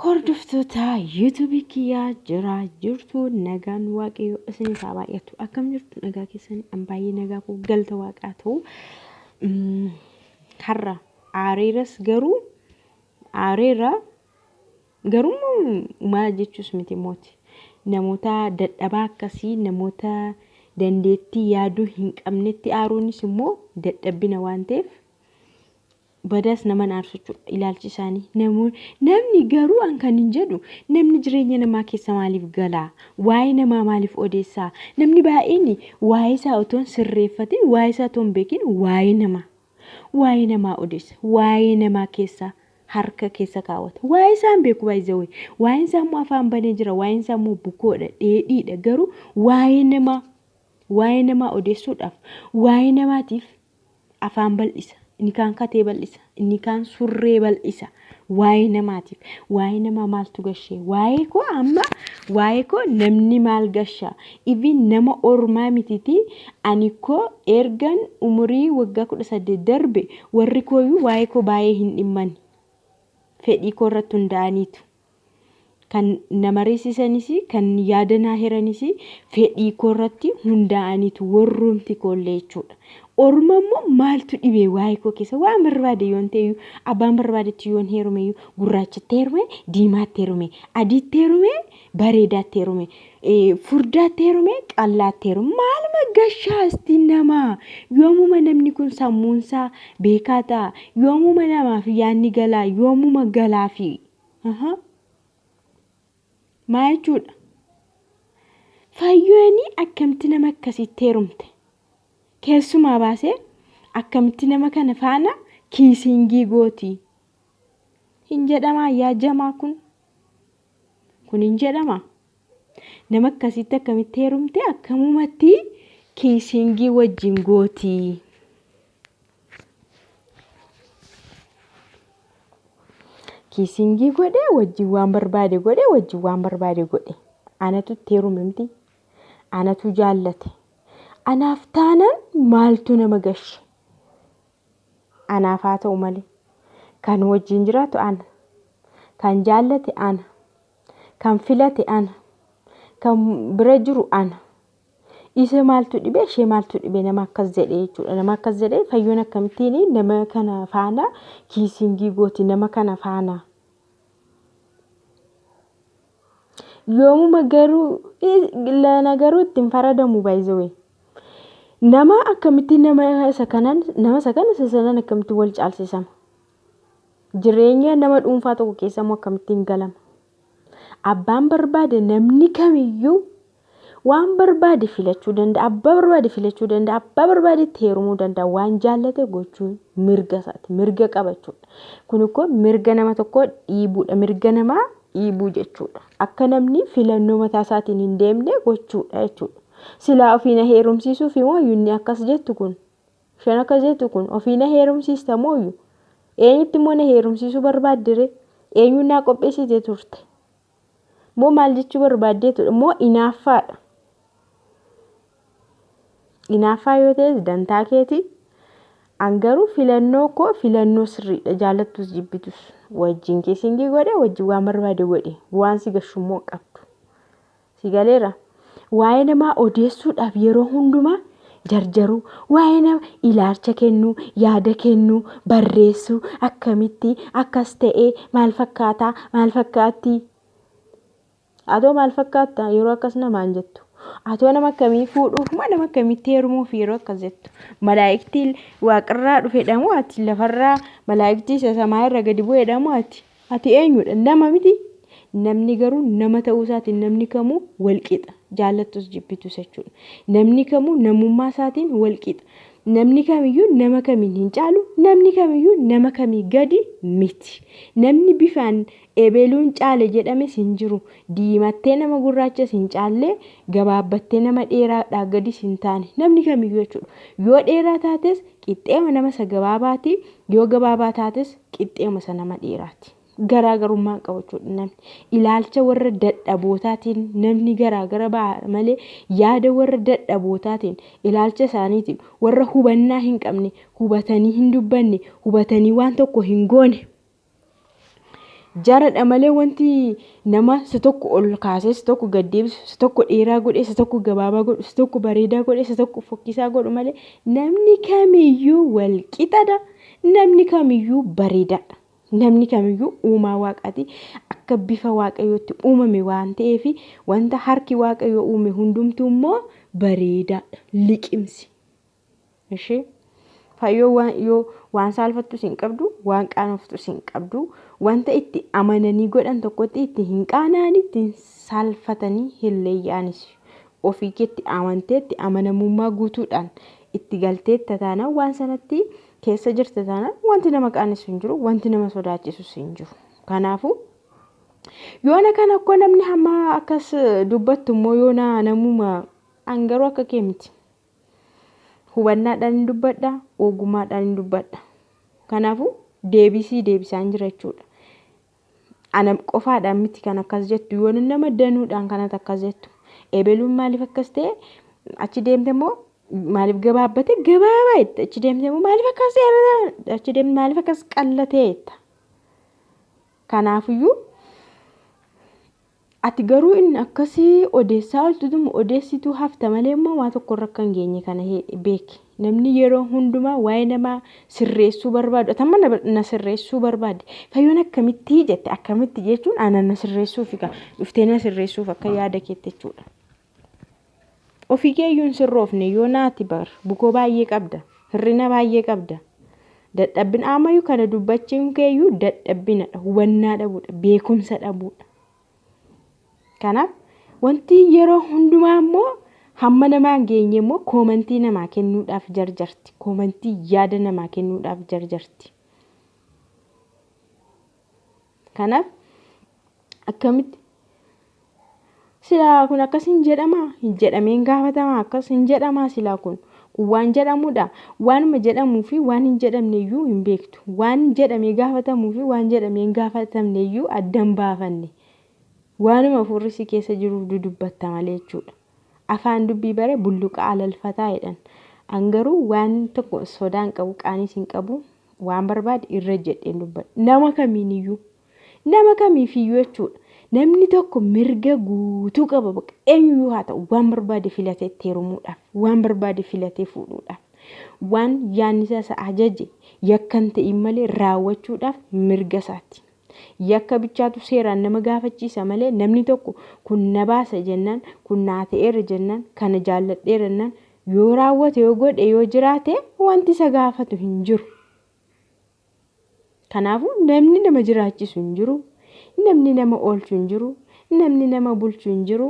Hordoftoota YouTube kiyyaa jirtu nagaan waaqayyo isiniif haa baay'atu. Akkam jirtu nagaa keessan baay'ee nagaa koo galata waaqaa ta'u. Har'a aareeras garuu maal jechuus miti mooti. Namoota dadhabaa akkasii namoota dandeettii yaaduu hin qabnetti aaruunis immoo dadhabbina waan ta'eef badas nama naarsuchu ilaalchi isaanii namni garuu an kan hin jedhu namni jireenya namaa keessa maaliif gala waa'ee namaa maaliif odeessaa namni baay'een waa'ee isaa otoo sirreeffatin waa'ee isaa otoo beekin waa'ee namaa odeessa waa'ee namaa keessa harka keessa kaawwata waa'ee isaan beeku baay'ee waa'ee isaa immoo afaan banee jira waa'ee isaa immoo bukoodha dheedhiidha garuu waa'ee namaa odeessuudhaaf waa'ee namaatiif afaan bal'isa. Inni kaan katee bal'isa, inni kaan surree bal'isa. Waa'ee namaatiif, waa'ee namaa maaltu gashee? Waa'ee koo namni maal gashaa? Even nama ormaa mititi ani koo ergan umurii waggaa 18 darbe warri kooyyuu waa'ee koo baay'ee hin dhimman. Fedhii koo irratti hundaa'aniitu. Kan nama reessisanis, kan yaada naa hiranis fedhii koo irratti hundaa'aniitu warroomti koollee jechuudha. Orma immoo maaltu dhibee waa'ee koo keessa waan barbaade yoon ta'eyyuu abbaan barbaadetti yoon heerumeyyuu gurraachatti heerume diimaatti heerume adiitti heerume bareedaatti heerume furdaatti heerume qallaatti heerume maaluma gashaa istiin namaa yoomuma namni kun sammuunsaa beekaa ta'a yoomuma namaaf yaanni galaa yoomuma galaa fi maa jechuudha fayyoonii akkamitti nama akkasitti heerumte. Keessumaa baasee akkamitti nama kana faana kiisingii gooti. Hin jedhamaa yaa jamaa kun hin jedhamaa. Nama akkasitti akkamitti heerumte akkamumatti kiisingii wajjin gooti. Kiisingii godhee wajjin waan barbaade godhe. Anatu heerume miti. Anatu jaallate. Anaaf taanaan maaltu nama gashe? Anaaf haa ta'u malee. Kan wajjin jiraatu ana. Kan jaallate ana. Kan filate ana. Kan bira jiru ana. Isa maaltu dhibee ishee maaltu dhibee nama akkas jedhee jechuudha. Nama akkas jedhee fayyoon akkamittiin nama kana faana kiisingii gooti nama kana faana. Yoomuma garuu ittiin faradamu baay'ee. Nama akkamitti nama isa kanan akkamitti wal caalsisama. Jireenya nama dhuunfaa tokko keessa immoo akkamittiin galama. Abbaan barbaade namni kamiyyuu waan barbaade filachuu danda'a. Abbaa barbaade filachuu danda'a. Abbaa barbaadetti heerumuu danda'a. Waan jaallate gochuun mirga isaati. Mirga qabachuudha. Kun immoo mirga nama tokkoo dhiibuudha. Mirga namaa dhiibuu jechuudha. Akka namni filannoo mataa isaatiin hin deemne gochuudha jechuudha. Silaa ofiina heerumsiisuuf mooyyuu akkas jettu kun shan akkas jettu kun ofiina heerumsiista mooyyuu eenyutti immoo na heerumsiisuu barbaaddire eenyu naa qopheessite turte moo maal jechuu barbaaddeetu moo inaaffaadha. Inaaffaa yoo ta'es dantaa keeti angaruu filannoo koo filannoo sirriidha jaalattus jibbitus wajjin kiisingii godhe wajjin waan barbaade godhe waan si gashummoo qabdu si galeera. Waa'ee namaa odeessuudhaaf yeroo hundumaa jarjaruu waa'ee nama ilaalcha kennuu yaada kennuu barreessuu akkamitti akkas ta'ee maal fakkaatti atoo maal fakkaata yeroo akkas namaan jettu atoo nama akkamii fuudhuuf moo nama akkamitti heerumuuf yeroo akkas jettu malaa'iktii waaqarraa dhufedhamoo ati lafarraa malaa'iktii isa samaa irra gadi bu'edhamoo ati eenyudha nama miti. Namni garuu nama ta'uu isaatiin namni kamuu walqixa jaallattus jibbitus jechuudha. Namni kamuu namummaa isaatiin walqixa. Namni kamiyyuu nama kamiin hin caalu namni kamiyyuu nama kamii gadi miti. Namni bifaan ebeluun caale jedhames hin jiru. Diimattee nama gurraachas hin caalle gabaabbattee nama dheeraadhaa gadis hin taane namni kamiyyuu jechuudha. Yoo dheeraa taates qixxeema nama isa gabaabaati yoo gabaabaa taates qixxeema isa nama dheeraati. Garaagarummaa qabachuudha namni ilaalcha warra dadhabootaatiin namni garaagara ba'a malee yaada warra dadhabootaatiin ilaalcha isaaniitiin warra hubannaa hin qabne hubatanii hin dubbanne hubatanii waan tokko hin goone Jaaradha malee wanti nama isa tokko ol kaasee isa tokko gad deebisu isa tokko dheeraa godhe isa tokko gabaabaa godhu isa tokko bareedaa godhe isa tokko fokkisaa godhu malee namni kamiyyuu wal qixadha. Namni kamiyyuu bareedaadha. Namni kamiyyuu uumaa waaqaati akka bifa waaqayyootti uumame waan ta'eef wanta harki waaqayyoo uume hundumtuu immoo bareedaadha. Liqimsi. Ishee fayyoo waan saalfattu sin qabdu waan qaanoftu sin qabdu wanta itti amananii godhan tokkotti itti hin qaanaani itti saalfatanii hin leeyyaanis ofii keetti amanteetti amanamummaa guutuudhaan itti galteetta taana waan sanatti keessa jirta taana wanti nama qaanessu hin jiru wanti nama sodaachisus hin jiru. Kanaafuu yoona kana akka namni hamma akkas dubbattu immoo yoona namuma angaruu akka kee miti. Hubannaadhaan dubbadha, ogummaadhaan dubbadha. Kanaafuu deebisaan jira jechuudha. Ana qofaadhaan miti kan akkas jettu yoona nama danuudhaan kanat akkas jettu. Ebeluun maaliif akkas ta'e achi deemte immoo maaliif gabaabbate gabaabaa jette achi deemte immoo maaliif akkas ta'e achi deemte maaliif akkas qallatee jetta. Kanaafiyyuu ati garuu inni akkasii odeessaa oltutumu odeessituu hafta malee immoo waa tokko irra kan geenye kana beeki. Namni yeroo hundumaa waa'ee namaa sirreessuu barbaadu. Atamma na sirreessuu barbaade. Fayyoon akkamitti jette akkamitti jechuun ana na sirreessuuf dhuftee na sirreessuuf akka yaada keetti jechuudha. Ofii keeyyuun sirroofne yoo naati bar bukoo baay'ee qabda. Hirrina baay'ee qabda. Dadhabbina ammayyuu kana dubbachuun keeyyuu dadhabbinadha. Hubannaa dhabuudha. Beekumsa dhabuudha. Kanaaf wanti yeroo hundumaa immoo hamma namaan geenye immoo koomantii namaa kennuudhaaf jarjarti. Koomantii yaada namaa kennuudhaaf jarjarti. Kanaaf akkamitti silaa kun akkas hin jedhamaa hin jedhameen gaafatamaa akkas hin jedhamaa silaa kun waan jedhamuudha. Waanuma jedhamuu fi waan hin jedhamne iyyuu hin beektu. Waan jedhamee gaafatamuu fi waan jedhamee hin gaafatamne iyyuu addan baafanne. Waanuma furrisi keessa jiruuf dudubbatta malee jechuudha. Afaan dubbii bare bulluqa alalfataa jedhan. Angaruu waan tokko sodaan qabu qaanis hin qabu waan barbaade irra jedheen dubbadha. Nama kamiiniyyuu nama kamiifiyyuu jechuudha. Namni tokko mirga guutuu qaba baqa eenyuyyuu haa ta'u waan barbaade filatee heerumuudhaaf waan barbaade filatee fuudhuudhaaf waan yaannisa isa ajaje yakkan ta'in malee raawwachuudhaaf mirga isaati. Yakka bichaatu seeraan nama gaafachiisa malee namni tokko kun na baasa jennaan kun naa ta'eera jennaan kana jaalladheera jennaan yoo raawwate yoo godhe yoo jiraate wanti isa gaafatu hin jiru. Kanaafuu namni nama jiraachisu hin jiru. Namni nama oolchu hin jiru. Namni nama bulchu hin jiru.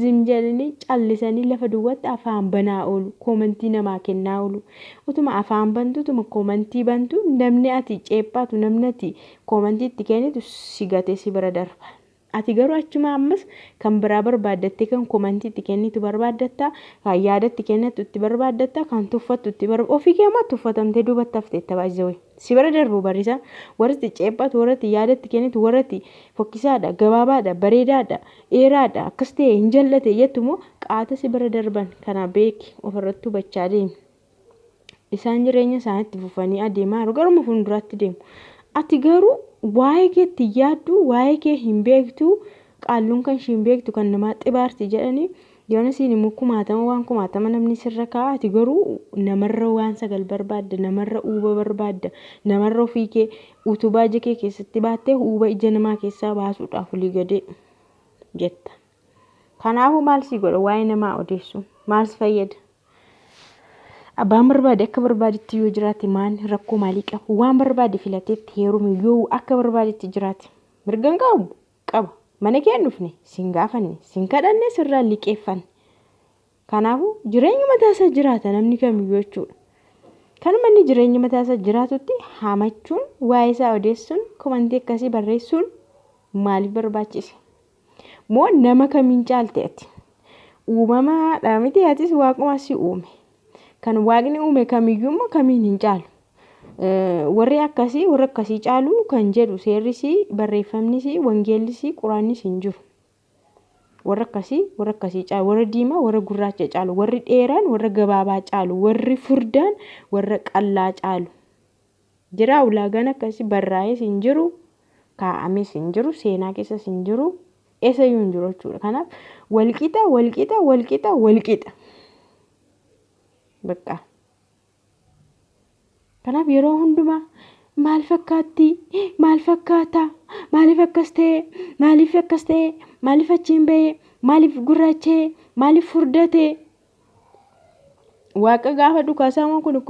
Zim jedhanii callisanii lafa duwwaatti afaan banaa oolu. Koomantii namaa kennaa oolu. Utuma afaan bantu utuma koomantii bantu namni ati ceephaatu namni ati koomantii itti kennitu si gatee si bira darba. Ati garuu achuma ammas kan biraa barbaaddattee kan koomantii itti kennitu barbaaddatta kan yaada itti kennitu itti barbaaddatta kan tuffattu itti barbaaddatta ofii keemaa tuffatamtee duubatti haftee itti baay'ee si bira darbu barisa warri ceephaatu warri yaada itti kennitu warri fokkisaadha gabaabaadha bareedaadha dheeraadha akkas ta'e hin jallate jettumoo qaata si bira darban kana beeki ofirratti hubachaa deemi. Isaan jireenya isaaniitti fufanii adeemaa garuma fuulduraatti deemu. Ati garuu waa'ee keetti yaaddu waa'ee kee hin beektu qaalluun kan hin beektu kan namaa xibaarti jedhanii yoona siin immoo kumaatama waan kumaatama namni sirra kaa'a ati garuu namarra waan sagal barbaadda namarra uuba barbaadda namarra ofii kee utubaa ija kee keessatti baattee uuba ija namaa keessaa baasuudhaaf olii gadee jetta. Kanaafuu maal si godha waa'ee namaa odeessu maal si fayyada? Abbaan barbaade akka barbaadetti yoo jiraate maan rakkoo maalii qabu waan barbaade filateetti heerume yoo akka barbaadetti jiraate mirgan qaba mana kee dhufne sin gaafanne sin kadhanne sirraa liqeeffanne. Kanaafuu jireenya mataa isaa jiraata namni kamiyyuu jechuudha. Kan manni jireenya mataa isaa jiraatutti hamachuun waa'ee isaa odeessuun koomantii akkasii barreessuun maaliif barbaachise? Moo nama kamiin caalte ati? Uumamaadha miti atis waaquma si uume. Kan waaqni uume kamiyyuu immoo kamiin hin caalu. Warri akkasii caalu kan jedhu seerrisi barreeffamnisi wangeellisi quraannis hin jiru. Warri akkasii caalu warri diimaa warri gurraacha caalu warri dheeraan warri gabaabaa caalu warri furdaan warri qallaa caalu. Jira ulaagaan akkasii barraa'es hin jiru kaa'ames hin jiru, seenaa keessas hin jiru, eessayyuu hin jiru jechuudha. Kanaaf walqixa. Bakka. Kanaaf yeroo hundumaa maal fakkaatti? Maal fakkaata? Maaliif akkas ta'e? Maaliif achiin ba'e? Maaliif gurraacha'e? Maaliif furdate? Waaqa gaafa dhukaasamoo kun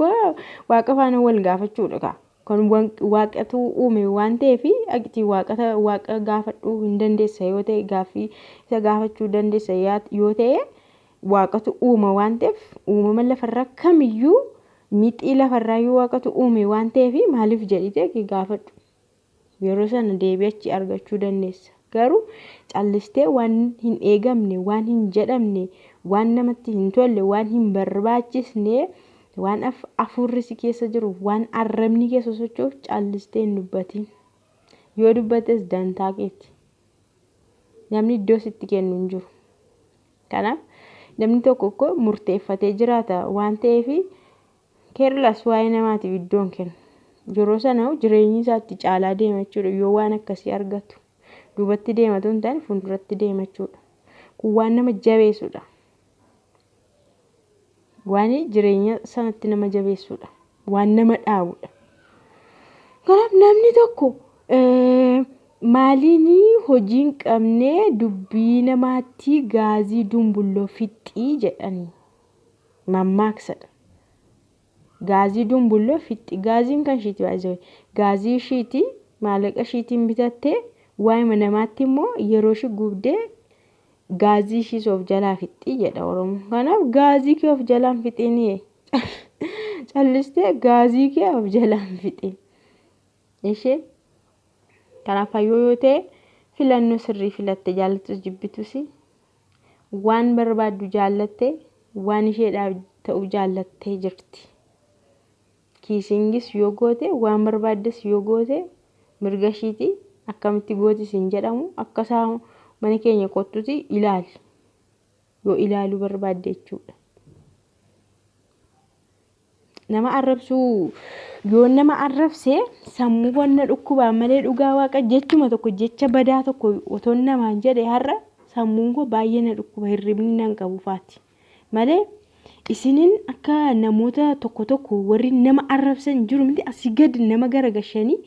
waaqa faana wal gaafachuudha. Kan waaqatu uume waan ta'eef aqitii waaqa gaafadhuu hin dandeessa yoo ta'e gaaffii isa gaafachuu dandeessa yoo ta'e waaqatu uuma waan ta'eef uumama lafarraa kamiyyuu mixii lafarraa yoo waaqatu uume waan ta'eef maaliif jedhite gaafadhu. Yeroo sana deebi'achi argachuu dandeessa. Garuu callistee waan hin eegamne, waan hin jedhamne, waan namatti hin tolle, waan hin barbaachisne, waan afurri si keessa jiru, waan arrabni keessa socho'uuf callistee hin dubbatin. Yoo dubbates dantaa keeti. Namni iddoo sitti kennu hin jiru. Kanaaf namni tokko murteeffatee jiraata waan ta'eef keerlas waa'ee namaatiif iddoon kennu. Yeroo sana jireenyi isaatti caalaa deema jechuudha. Yoo waan akkasii argatu duubatti deematu hin taane fuulduratti deema jechuudha. Kun waan nama jabeessudha. Waan jireenya sanatti nama jabeessudha. Waan nama dhaabudha. Kanaaf namni tokko maaliin hojiin qabnee dubbii namaatti gaazii dumbulloo fixxii jedhanii mammaaksadha. Gaazii dumbulloo fixxii. Gaaziin kan shiitii baay'ee gaazii shiitii maallaqa shiitiin bitattee waa'ee namaatti immoo yeroo shi gubdee gaazii ishii of jalaa fixxii jedha Oromoo. Kanaaf gaazii kee of jalaan fixinii callistee gaazii kee of jalaan fixin. Ishee kanaaf yoo ta'e filannoo sirrii filatte jaallatus jibbitus waan barbaaddu jaallatte waan isheedhaaf ta'u jaallattee jirti. Kiisingis yoo goote waan barbaaddes yoo goote mirga ishiiti akkamitti gootis hin jedhamu akkasaa mana keenya kottuti ilaali. Yoo ilaaluu barbaadde jechuudha. Nama arrabsuu yoo nama arrabsee sammuu wanna dhukkubaa malee dhugaa waaqa jechuma tokko jecha badaa tokko otoo namaan jedhe har'a sammuun koo baay'ee na dhukkuba hirribni nan qabu faati. Malee isiniin akka namoota tokko warri nama arrabsan jiru miti asii gad nama garagashanii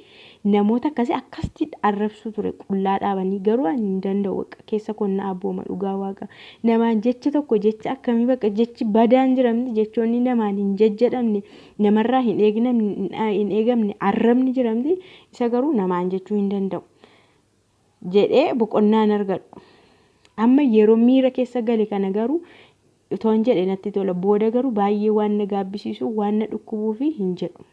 namoota akkasitti arrabsuu ture qullaa dhaabanii garuu hin danda'u keessa konna abbooma dhugaa waaqa. Namaan jecha tokko jecha akkamii bakka jechi badaan jiramti jechoonni namaan hin jejjedhamne namarraa hin eegamne arrabni jiramti isa garuu namaan jechuu hin danda'u. Jedhee boqonnaan argadhu. Amma yeroo miira keessa gale kana garuu utoon jedhe natti tola booda garuu baay'ee waan na gaabbisiisu waan na dhukkubuu fi hin jedhu.